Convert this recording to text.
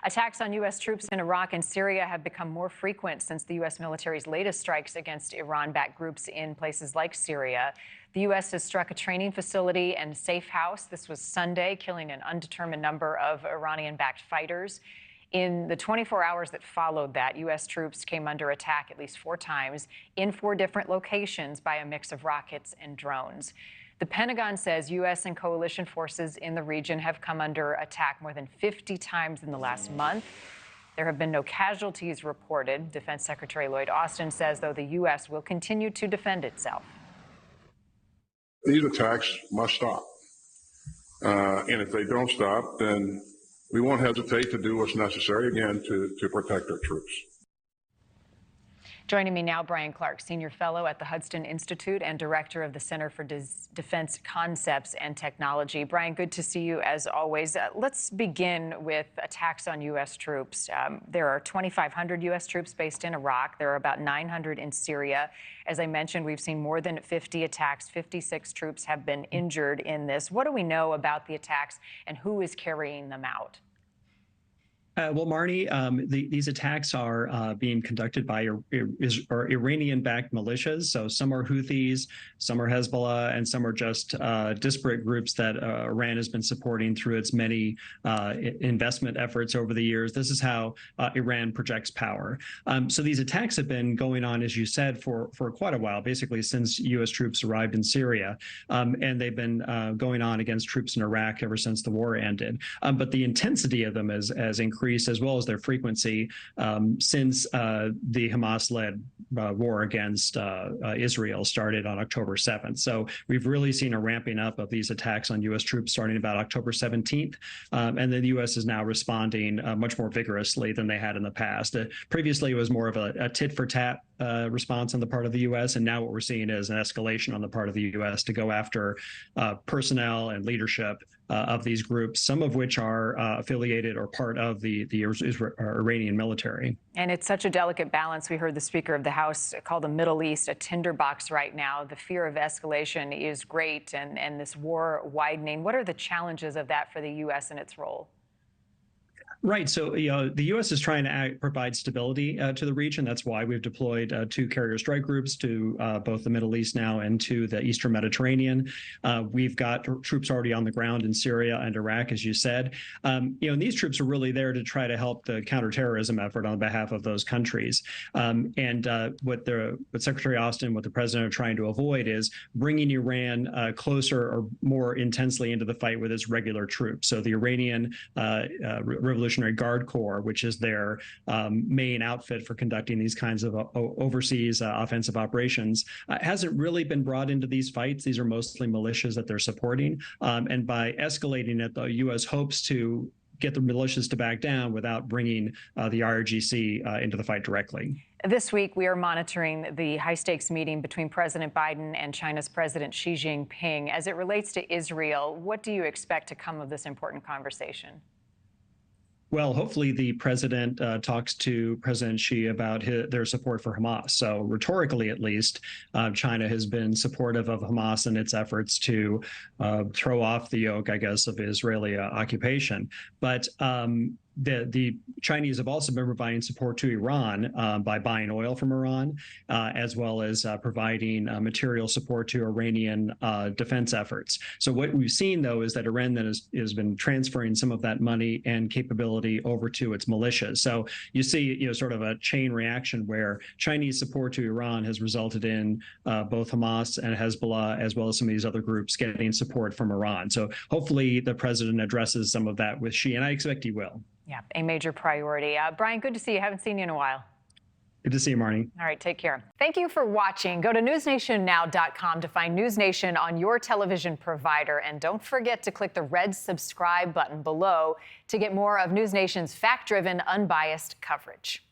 Attacks on U.S. troops in Iraq and Syria have become more frequent since the U.S. military's latest strikes against Iran-backed groups in places like Syria. The U.S. has struck a training facility and safe house. This was Sunday, killing an undetermined number of Iranian-backed fighters. In the 24 hours that followed that, U.S. troops came under attack at least 4 times in 4 different locations by a mix of rockets and drones. The Pentagon says U.S. and coalition forces in the region have come under attack more than 50 times in the last month. There have been no casualties reported. Defense Secretary Lloyd Austin says, though, the U.S. will continue to defend itself. These attacks must stop. And if they don't stop, then we won't hesitate to do what's necessary, again, to protect our troops. Joining me now, Bryan Clark, Senior Fellow at the Hudson Institute and Director of the Center for Defense Concepts and Technology. Bryan, good to see you as always. Let's begin with attacks on U.S. troops. There are 2,500 U.S. troops based in Iraq. There are about 900 in Syria. As I mentioned, we've seen more than 50 attacks. 56 troops have been injured in this. What do we know about the attacks and who is carrying them out? Well, Marni, these attacks are being conducted by Iranian-backed militias. So some are Houthis, some are Hezbollah, and some are just disparate groups that Iran has been supporting through its many investment efforts over the years. This is how Iran projects power. So these attacks have been going on, as you said, for quite a while, basically since U.S. troops arrived in Syria. And they've been going on against troops in Iraq ever since the war ended. But the intensity of them has increased, as well as their frequency, since the Hamas-led war against Israel started on October 7th. So we've really seen a ramping up of these attacks on U.S. troops starting about October 17th. And then the U.S. is now responding much more vigorously than they had in the past. Previously, it was more of a tit-for-tat response on the part of the U.S., and now what we're seeing is an escalation on the part of the U.S. to go after personnel and leadership of these groups, some of which are affiliated or part of the Iranian military. And it's such a delicate balance. We heard the Speaker of the House call the Middle East a tinderbox right now. The fear of escalation is great, and this war widening. What are the challenges of that for the U.S. and its role? Right. So, the U.S. is trying to provide stability to the region. That's why we've deployed 2 carrier strike groups to both the Middle East now and to the Eastern Mediterranean. We've got troops already on the ground in Syria and Iraq, as you said. And these troops are really there to try to help the counterterrorism effort on behalf of those countries. What Secretary Austin, what the president are trying to avoid is bringing Iran closer or more intensely into the fight with its regular troops. So the Iranian Revolutionary Guard Corps, which is their main outfit for conducting these kinds of overseas offensive operations, hasn't really been brought into these fights. These are mostly militias that they're supporting. And by escalating it, the U.S. hopes to get the militias to back down without bringing the IRGC into the fight directly. This week, we are monitoring the high-stakes meeting between President Biden and China's President Xi Jinping. As it relates to Israel, what do you expect to come of this important conversation? Well, hopefully the president talks to President Xi about their support for Hamas. So rhetorically, at least, China has been supportive of Hamas and its efforts to throw off the yoke, I guess, of Israeli occupation. But the Chinese have also been providing support to Iran by buying oil from Iran, as well as providing material support to Iranian defense efforts. So what we've seen, though, is that Iran then has been transferring some of that money and capability over to its militias. So you see, sort of a chain reaction where Chinese support to Iran has resulted in both Hamas and Hezbollah, as well as some of these other groups, getting support from Iran. So hopefully the president addresses some of that with Xi, and I expect he will. Yeah, a major priority. Bryan, good to see you. Haven't seen you in a while. Good to see you, Marni. All right, take care. Thank you for watching. Go to newsnationnow.com to find NewsNation on your television provider. And don't forget to click the red subscribe button below to get more of NewsNation's fact-driven, unbiased coverage.